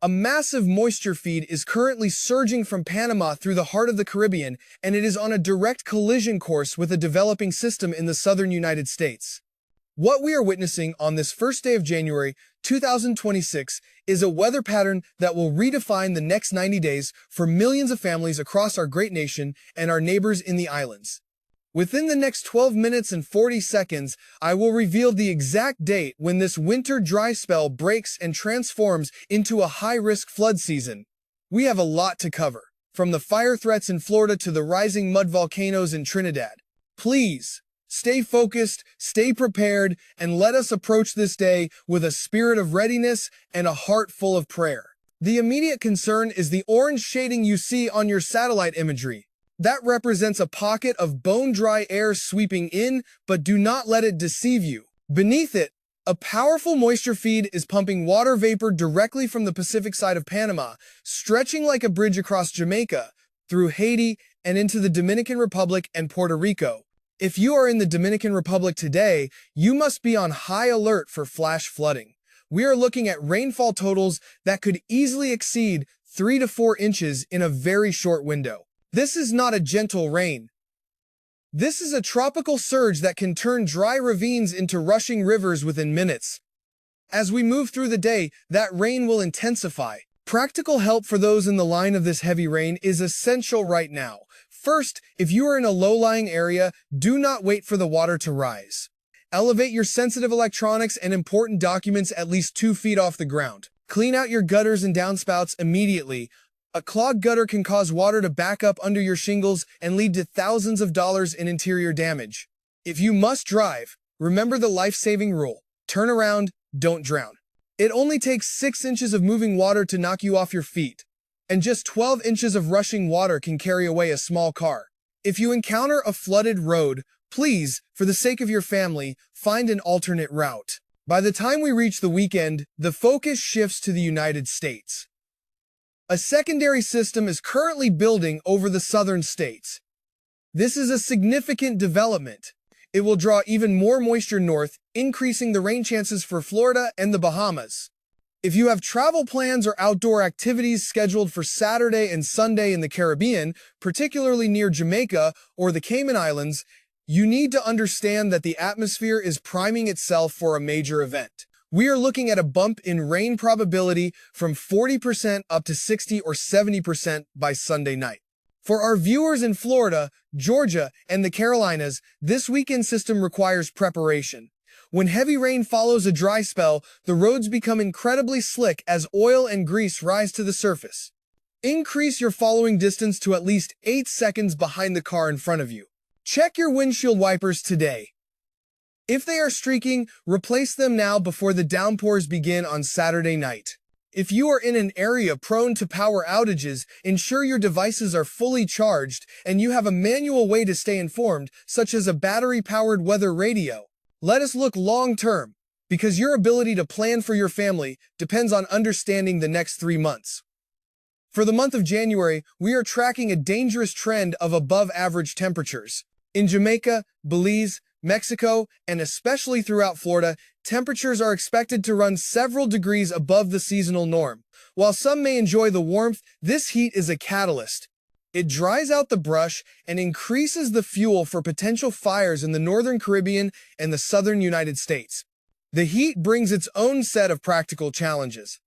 A massive moisture feed is currently surging from Panama through the heart of the Caribbean, and it is on a direct collision course with a developing system in the southern United States. What we are witnessing on this first day of January 2026 is a weather pattern that will redefine the next 90 days for millions of families across our great nation and our neighbors in the islands. Within the next 12 minutes and 40 seconds, I will reveal the exact date when this winter dry spell breaks and transforms into a high-risk flood season. We have a lot to cover, from the fire threats in Florida to the rising mud volcanoes in Trinidad. Please, stay focused, stay prepared, and let us approach this day with a spirit of readiness and a heart full of prayer. The immediate concern is the orange shading you see on your satellite imagery. That represents a pocket of bone-dry air sweeping in, but do not let it deceive you. Beneath it, a powerful moisture feed is pumping water vapor directly from the Pacific side of Panama, stretching like a bridge across Jamaica, through Haiti, and into the Dominican Republic and Puerto Rico. If you are in the Dominican Republic today, you must be on high alert for flash flooding. We are looking at rainfall totals that could easily exceed 3 to 4 inches in a very short window. This is not a gentle rain. This is a tropical surge that can turn dry ravines into rushing rivers within minutes. As we move through the day, that rain will intensify. Practical help for those in the line of this heavy rain is essential right now. First, if you are in a low-lying area, do not wait for the water to rise. Elevate your sensitive electronics and important documents at least 2 feet off the ground. Clean out your gutters and downspouts immediately. A clogged gutter can cause water to back up under your shingles and lead to thousands of dollars in interior damage. If you must drive, remember the life-saving rule: turn around, don't drown. It only takes 6 inches of moving water to knock you off your feet, and just 12 inches of rushing water can carry away a small car. If you encounter a flooded road, please, for the sake of your family, find an alternate route. By the time we reach the weekend, the focus shifts to the United States. A secondary system is currently building over the southern states. This is a significant development. It will draw even more moisture north, increasing the rain chances for Florida and the Bahamas. If you have travel plans or outdoor activities scheduled for Saturday and Sunday in the Caribbean, particularly near Jamaica or the Cayman Islands, you need to understand that the atmosphere is priming itself for a major event. We are looking at a bump in rain probability from 40% up to 60 or 70% by Sunday night. For our viewers in Florida, Georgia, and the Carolinas, this weekend system requires preparation. When heavy rain follows a dry spell, the roads become incredibly slick as oil and grease rise to the surface. Increase your following distance to at least 8 seconds behind the car in front of you. Check your windshield wipers today. If they are streaking, replace them now before the downpours begin on Saturday night. If you are in an area prone to power outages, ensure your devices are fully charged and you have a manual way to stay informed, such as a battery-powered weather radio. Let us look long-term, because your ability to plan for your family depends on understanding the next 3 months. For the month of January, we are tracking a dangerous trend of above-average temperatures. In Jamaica, Belize, Mexico, and especially throughout Florida, temperatures are expected to run several degrees above the seasonal norm. While some may enjoy the warmth, this heat is a catalyst. It dries out the brush and increases the fuel for potential fires in the northern Caribbean and the southern United States. The heat brings its own set of practical challenges.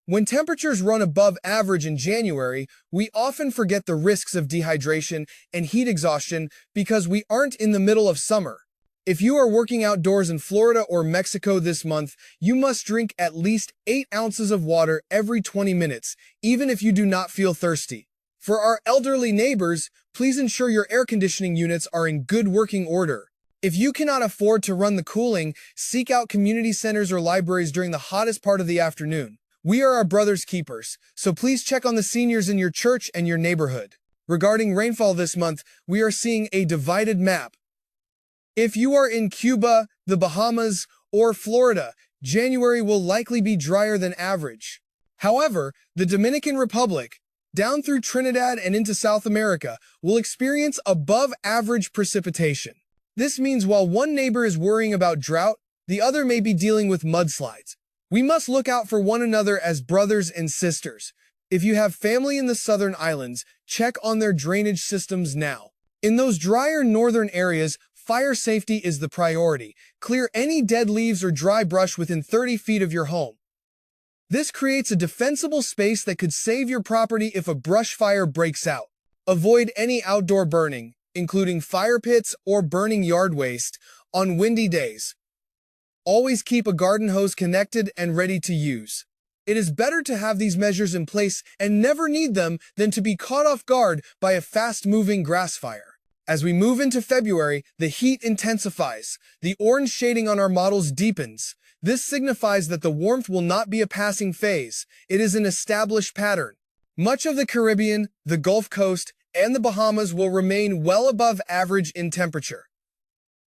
When temperatures run above average in January, we often forget the risks of dehydration and heat exhaustion because we aren't in the middle of summer. If you are working outdoors in Florida or Mexico this month, you must drink at least 8 ounces of water every 20 minutes, even if you do not feel thirsty. For our elderly neighbors, please ensure your air conditioning units are in good working order. If you cannot afford to run the cooling, seek out community centers or libraries during the hottest part of the afternoon. We are our brother's keepers, so please check on the seniors in your church and your neighborhood. Regarding rainfall this month, we are seeing a divided map. If you are in Cuba, the Bahamas, or Florida, January will likely be drier than average. However, the Dominican Republic, down through Trinidad and into South America, will experience above-average precipitation. This means while one neighbor is worrying about drought, the other may be dealing with mudslides. We must look out for one another as brothers and sisters. If you have family in the southern islands, check on their drainage systems now. In those drier northern areas, fire safety is the priority. Clear any dead leaves or dry brush within 30 feet of your home. This creates a defensible space that could save your property if a brush fire breaks out. Avoid any outdoor burning, including fire pits or burning yard waste, on windy days. Always keep a garden hose connected and ready to use. It is better to have these measures in place and never need them than to be caught off guard by a fast-moving grass fire. As we move into February, the heat intensifies. The orange shading on our models deepens. This signifies that the warmth will not be a passing phase. It is an established pattern. Much of the Caribbean, the Gulf Coast, and the Bahamas will remain well above average in temperature.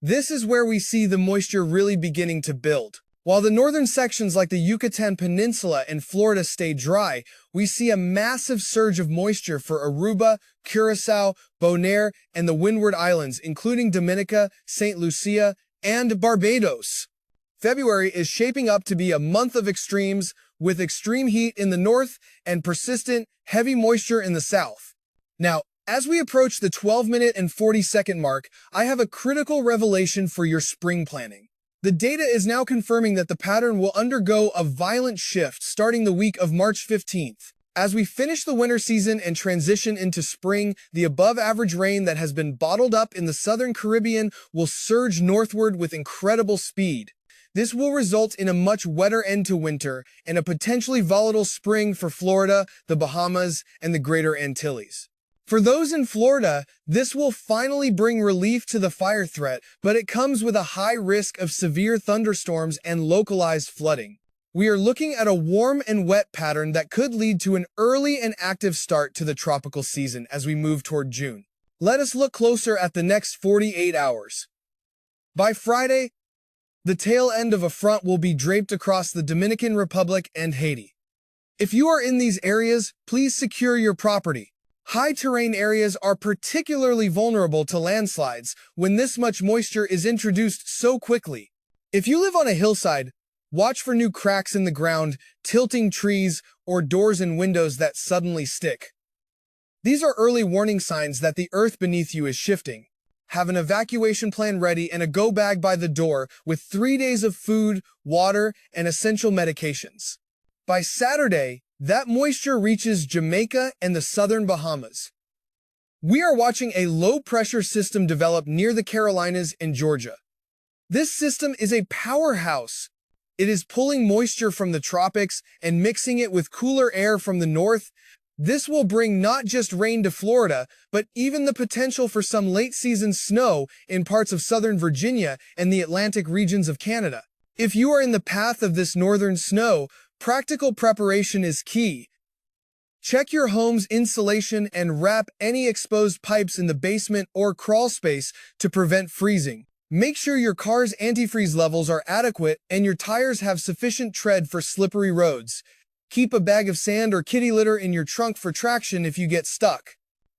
This is where we see the moisture really beginning to build. While the northern sections like the Yucatan Peninsula and Florida stay dry, we see a massive surge of moisture for Aruba, Curacao, Bonaire, and the Windward Islands, including Dominica, St. Lucia, and Barbados. February is shaping up to be a month of extremes, with extreme heat in the north and persistent, heavy moisture in the south. Now, as we approach the 12-minute and 40-second mark, I have a critical revelation for your spring planning. The data is now confirming that the pattern will undergo a violent shift starting the week of March 15th. As we finish the winter season and transition into spring, the above-average rain that has been bottled up in the southern Caribbean will surge northward with incredible speed. This will result in a much wetter end to winter and a potentially volatile spring for Florida, the Bahamas, and the Greater Antilles. For those in Florida, this will finally bring relief to the fire threat, but it comes with a high risk of severe thunderstorms and localized flooding. We are looking at a warm and wet pattern that could lead to an early and active start to the tropical season as we move toward June. Let us look closer at the next 48 hours. By Friday, the tail end of a front will be draped across the Dominican Republic and Haiti. If you are in these areas, please secure your property. High-terrain areas are particularly vulnerable to landslides when this much moisture is introduced so quickly. If you live on a hillside, watch for new cracks in the ground, tilting trees, or doors and windows that suddenly stick. These are early warning signs that the earth beneath you is shifting. Have an evacuation plan ready and a go bag by the door with 3 days of food, water, and essential medications. By Saturday, that moisture reaches Jamaica and the southern Bahamas. We are watching a low-pressure system develop near the Carolinas and Georgia. This system is a powerhouse. It is pulling moisture from the tropics and mixing it with cooler air from the north. This will bring not just rain to Florida, but even the potential for some late-season snow in parts of southern Virginia and the Atlantic regions of Canada. If you are in the path of this northern snow, practical preparation is key. Check your home's insulation and wrap any exposed pipes in the basement or crawl space to prevent freezing. Make sure your car's antifreeze levels are adequate and your tires have sufficient tread for slippery roads. Keep a bag of sand or kitty litter in your trunk for traction if you get stuck.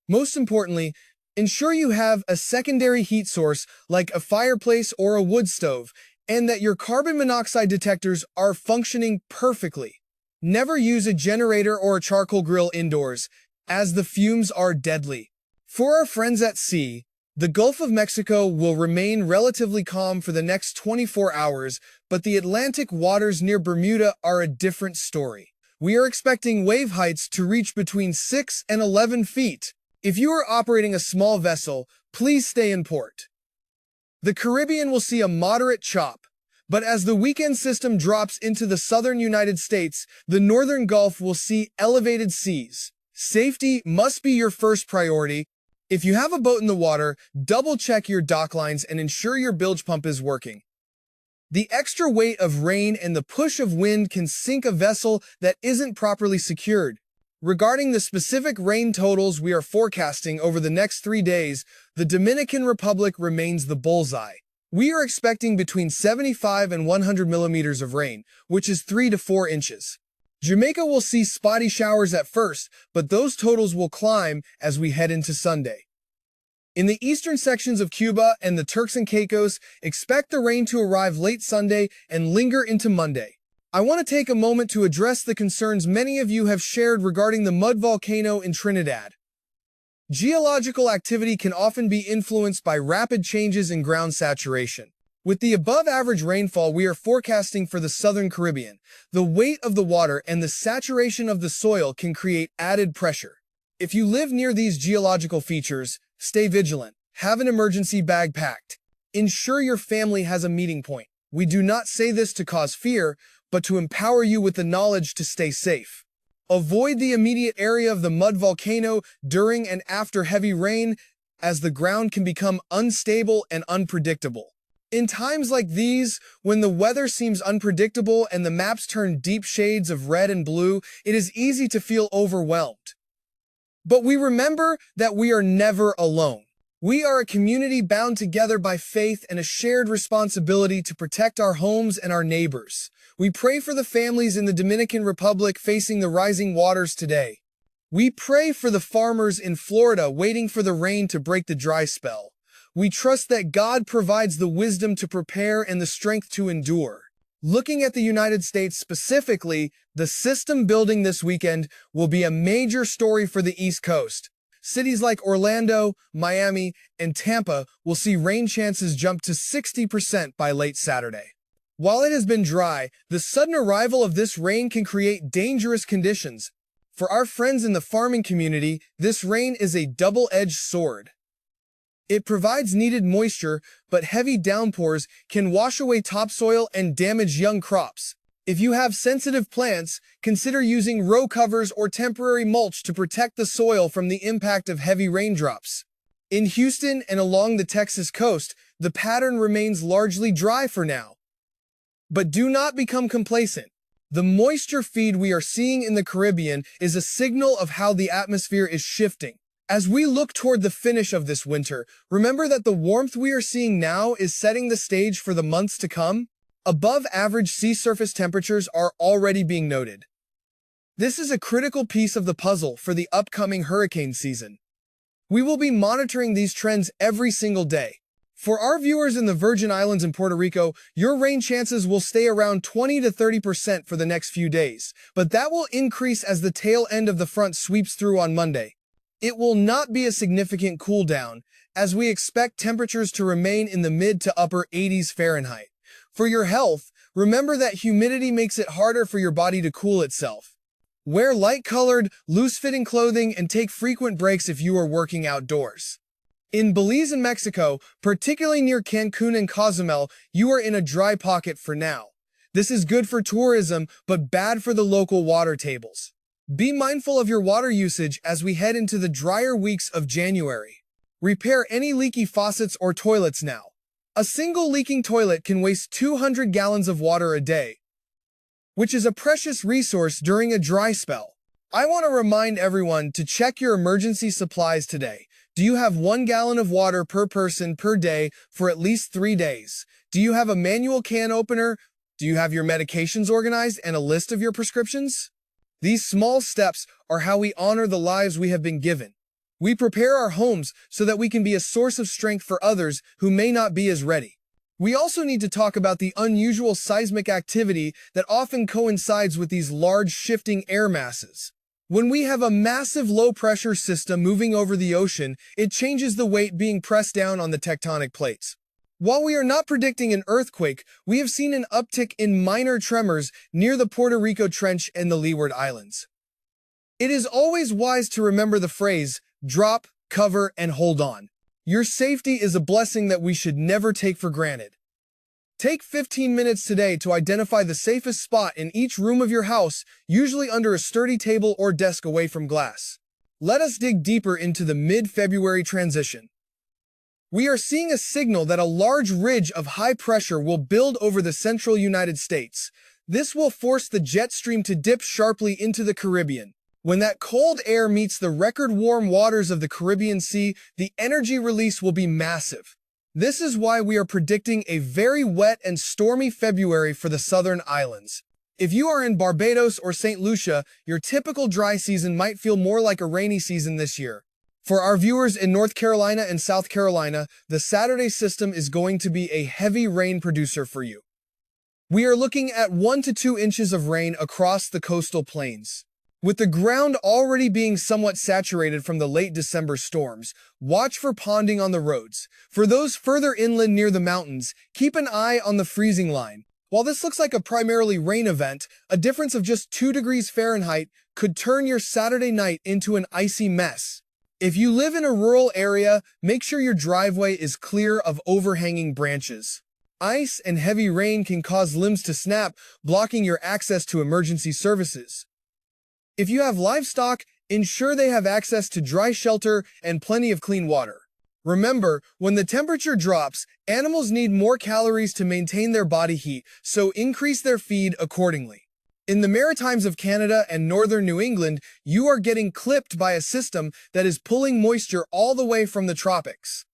Most importantly, ensure you have a secondary heat source like a fireplace or a wood stove, and that your carbon monoxide detectors are functioning perfectly. Never use a generator or a charcoal grill indoors, as the fumes are deadly. For our friends at sea, the Gulf of Mexico will remain relatively calm for the next 24 hours, but the Atlantic waters near Bermuda are a different story. We are expecting wave heights to reach between 6 and 11 feet. If you are operating a small vessel, please stay in port. The Caribbean will see a moderate chop, but as the weekend system drops into the southern United States, the northern Gulf will see elevated seas. Safety must be your first priority. If you have a boat in the water, double-check your dock lines and ensure your bilge pump is working. The extra weight of rain and the push of wind can sink a vessel that isn't properly secured. Regarding the specific rain totals we are forecasting over the next 3 days, the Dominican Republic remains the bullseye. We are expecting between 75 and 100 millimeters of rain, which is 3 to 4 inches. Jamaica will see spotty showers at first, but those totals will climb as we head into Sunday. In the eastern sections of Cuba and the Turks and Caicos, expect the rain to arrive late Sunday and linger into Monday. I want to take a moment to address the concerns many of you have shared regarding the mud volcano in Trinidad. Geological activity can often be influenced by rapid changes in ground saturation. With the above-average rainfall we are forecasting for the southern Caribbean, the weight of the water and the saturation of the soil can create added pressure. If you live near these geological features, stay vigilant. Have an emergency bag packed. Ensure your family has a meeting point. We do not say this to cause fear, but to empower you with the knowledge to stay safe. Avoid the immediate area of the mud volcano during and after heavy rain, as the ground can become unstable and unpredictable. In times like these, when the weather seems unpredictable and the maps turn deep shades of red and blue, it is easy to feel overwhelmed. But we remember that we are never alone. We are a community bound together by faith and a shared responsibility to protect our homes and our neighbors. We pray for the families in the Dominican Republic facing the rising waters today. We pray for the farmers in Florida waiting for the rain to break the dry spell. We trust that God provides the wisdom to prepare and the strength to endure. Looking at the United States specifically, the system building this weekend will be a major story for the East Coast. Cities like Orlando, Miami, and Tampa will see rain chances jump to 60% by late Saturday. While it has been dry, the sudden arrival of this rain can create dangerous conditions. For our friends in the farming community, this rain is a double-edged sword. It provides needed moisture, but heavy downpours can wash away topsoil and damage young crops. If you have sensitive plants, consider using row covers or temporary mulch to protect the soil from the impact of heavy raindrops. In Houston and along the Texas coast, the pattern remains largely dry for now. But do not become complacent. The moisture feed we are seeing in the Caribbean is a signal of how the atmosphere is shifting. As we look toward the finish of this winter, remember that the warmth we are seeing now is setting the stage for the months to come. Above-average sea surface temperatures are already being noted. This is a critical piece of the puzzle for the upcoming hurricane season. We will be monitoring these trends every single day. For our viewers in the Virgin Islands and Puerto Rico, your rain chances will stay around 20 to 30% for the next few days, but that will increase as the tail end of the front sweeps through on Monday. It will not be a significant cool down, as we expect temperatures to remain in the mid to upper 80s Fahrenheit. For your health, remember that humidity makes it harder for your body to cool itself. Wear light-colored, loose-fitting clothing and take frequent breaks if you are working outdoors. In Belize and Mexico, particularly near Cancun and Cozumel, you are in a dry pocket for now. This is good for tourism, but bad for the local water tables. Be mindful of your water usage as we head into the drier weeks of January. Repair any leaky faucets or toilets now. A single leaking toilet can waste 200 gallons of water a day, which is a precious resource during a dry spell. I want to remind everyone to check your emergency supplies today. Do you have 1 gallon of water per person per day for at least 3 days? Do you have a manual can opener? Do you have your medications organized and a list of your prescriptions? These small steps are how we honor the lives we have been given. We prepare our homes so that we can be a source of strength for others who may not be as ready. We also need to talk about the unusual seismic activity that often coincides with these large shifting air masses. When we have a massive low-pressure system moving over the ocean, it changes the weight being pressed down on the tectonic plates. While we are not predicting an earthquake, we have seen an uptick in minor tremors near the Puerto Rico Trench and the Leeward Islands. It is always wise to remember the phrase, drop, cover, and hold on. Your safety is a blessing that we should never take for granted. Take 15 minutes today to identify the safest spot in each room of your house, usually under a sturdy table or desk away from glass. Let us dig deeper into the mid-February transition. We are seeing a signal that a large ridge of high pressure will build over the central United States. This will force the jet stream to dip sharply into the Caribbean. When that cold air meets the record-warm waters of the Caribbean Sea, the energy release will be massive. This is why we are predicting a very wet and stormy February for the southern islands. If you are in Barbados or St. Lucia, your typical dry season might feel more like a rainy season this year. For our viewers in North Carolina and South Carolina, the Saturday system is going to be a heavy rain producer for you. We are looking at 1 to 2 inches of rain across the coastal plains. With the ground already being somewhat saturated from the late December storms, watch for ponding on the roads. For those further inland near the mountains, keep an eye on the freezing line. While this looks like a primarily rain event, a difference of just 2 degrees Fahrenheit could turn your Saturday night into an icy mess. If you live in a rural area, make sure your driveway is clear of overhanging branches. Ice and heavy rain can cause limbs to snap, blocking your access to emergency services. If you have livestock, ensure they have access to dry shelter and plenty of clean water. Remember, when the temperature drops, animals need more calories to maintain their body heat, so increase their feed accordingly. In the Maritimes of Canada and northern New England, you are getting clipped by a system that is pulling moisture all the way from the tropics.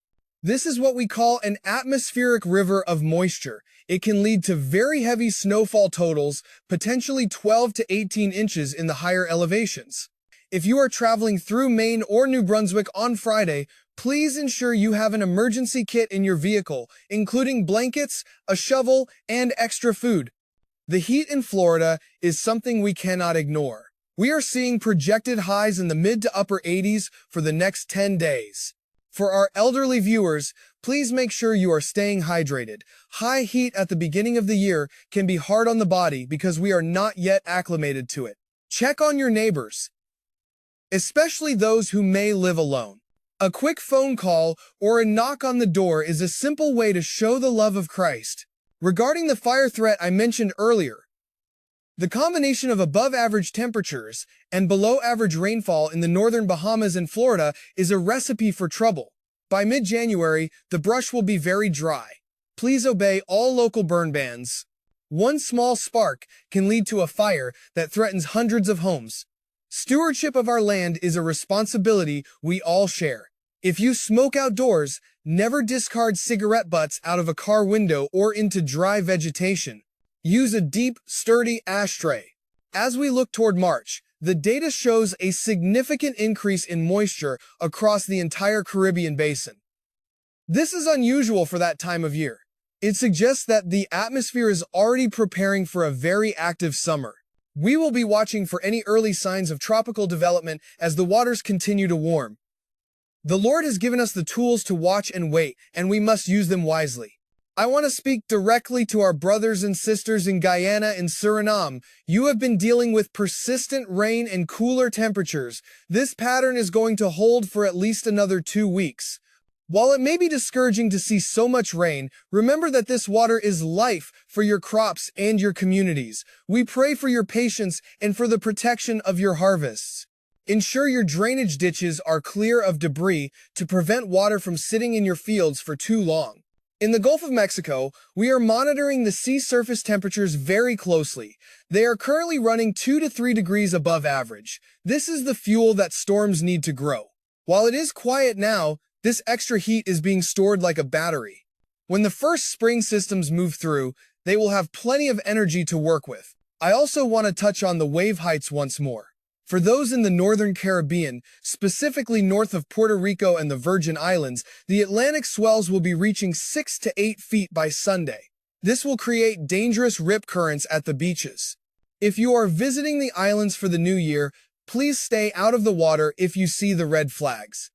This is what we call an atmospheric river of moisture. It can lead to very heavy snowfall totals, potentially 12 to 18 inches in the higher elevations. If you are traveling through Maine or New Brunswick on Friday, please ensure you have an emergency kit in your vehicle, including blankets, a shovel, and extra food. The heat in Florida is something we cannot ignore. We are seeing projected highs in the mid to upper 80s for the next 10 days. For our elderly viewers, please make sure you are staying hydrated. High heat at the beginning of the year can be hard on the body because we are not yet acclimated to it. Check on your neighbors, especially those who may live alone. A quick phone call or a knock on the door is a simple way to show the love of Christ. Regarding the fire threat I mentioned earlier, the combination of above-average temperatures and below-average rainfall in the northern Bahamas and Florida is a recipe for trouble. By mid-January, the brush will be very dry. Please obey all local burn bans. One small spark can lead to a fire that threatens hundreds of homes. Stewardship of our land is a responsibility we all share. If you smoke outdoors, never discard cigarette butts out of a car window or into dry vegetation. Use a deep, sturdy ashtray. As we look toward March, the data shows a significant increase in moisture across the entire Caribbean basin. This is unusual for that time of year. It suggests that the atmosphere is already preparing for a very active summer. We will be watching for any early signs of tropical development as the waters continue to warm. The Lord has given us the tools to watch and wait, and we must use them wisely. I want to speak directly to our brothers and sisters in Guyana and Suriname. You have been dealing with persistent rain and cooler temperatures. This pattern is going to hold for at least another 2 weeks. While it may be discouraging to see so much rain, remember that this water is life for your crops and your communities. We pray for your patience and for the protection of your harvests. Ensure your drainage ditches are clear of debris to prevent water from sitting in your fields for too long. In the Gulf of Mexico, we are monitoring the sea surface temperatures very closely. They are currently running 2 to 3 degrees above average. This is the fuel that storms need to grow. While it is quiet now, this extra heat is being stored like a battery. When the first spring systems move through, they will have plenty of energy to work with. I also want to touch on the wave heights once more. For those in the northern Caribbean, specifically north of Puerto Rico and the Virgin Islands, the Atlantic swells will be reaching 6 to 8 feet by Sunday. This will create dangerous rip currents at the beaches. If you are visiting the islands for the new year, please stay out of the water if you see the red flags.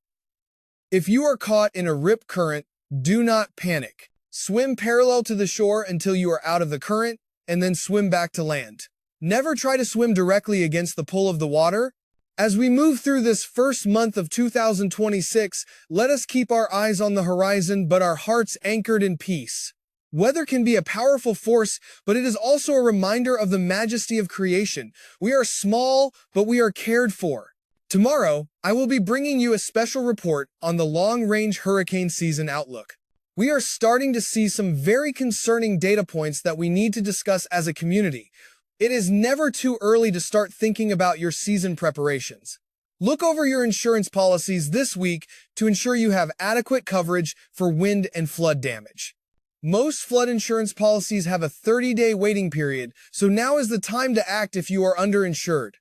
If you are caught in a rip current, do not panic. Swim parallel to the shore until you are out of the current, and then swim back to land. Never try to swim directly against the pull of the water. As we move through this first month of 2026, let us keep our eyes on the horizon but our hearts anchored in peace. Weather can be a powerful force, but it is also a reminder of the majesty of creation. We are small, but we are cared for. Tomorrow, I will be bringing you a special report on the long-range hurricane season outlook. We are starting to see some very concerning data points that we need to discuss as a community. It is never too early to start thinking about your season preparations. Look over your insurance policies this week to ensure you have adequate coverage for wind and flood damage. Most flood insurance policies have a 30-day waiting period, so now is the time to act if you are underinsured.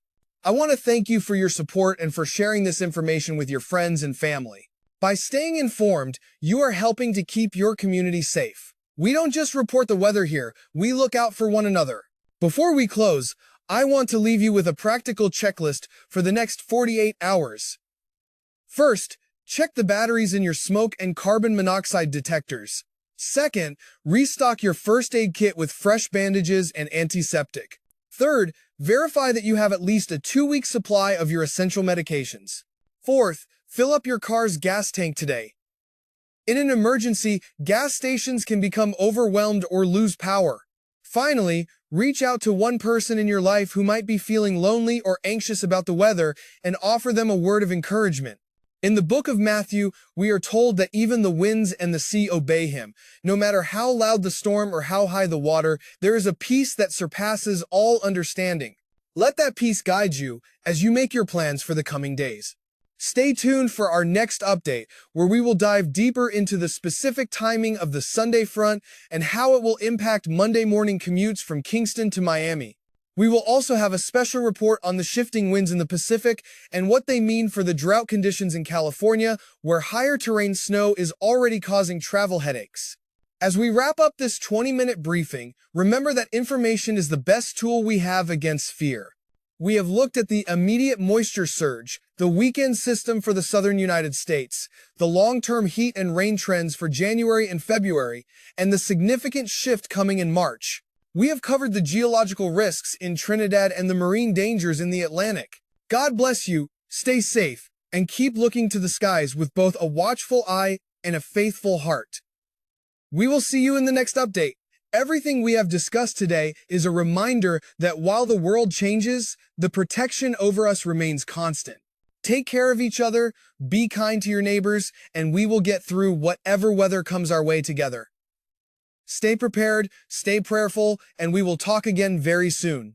I want to thank you for your support and for sharing this information with your friends and family. By staying informed, you are helping to keep your community safe. We don't just report the weather here, we look out for one another. Before we close, I want to leave you with a practical checklist for the next 48 hours. First, check the batteries in your smoke and carbon monoxide detectors. Second, restock your first aid kit with fresh bandages and antiseptic. Third, verify that you have at least a 2-week supply of your essential medications. Fourth, fill up your car's gas tank today. In an emergency, gas stations can become overwhelmed or lose power. Finally, reach out to one person in your life who might be feeling lonely or anxious about the weather and offer them a word of encouragement. In the book of Matthew, we are told that even the winds and the sea obey him. No matter how loud the storm or how high the water, there is a peace that surpasses all understanding. Let that peace guide you as you make your plans for the coming days. Stay tuned for our next update, where we will dive deeper into the specific timing of the Sunday front and how it will impact Monday morning commutes from Kingston to Miami. We will also have a special report on the shifting winds in the Pacific and what they mean for the drought conditions in California, where higher terrain snow is already causing travel headaches. As we wrap up this 20-minute briefing, remember that information is the best tool we have against fear. We have looked at the immediate moisture surge, the weekend system for the southern United States, the long-term heat and rain trends for January and February, and the significant shift coming in March. We have covered the geological risks in Trinidad and the marine dangers in the Atlantic. God bless you, stay safe, and keep looking to the skies with both a watchful eye and a faithful heart. We will see you in the next update. Everything we have discussed today is a reminder that while the world changes, the protection over us remains constant. Take care of each other, be kind to your neighbors, and we will get through whatever weather comes our way together. Stay prepared, stay prayerful, and we will talk again very soon.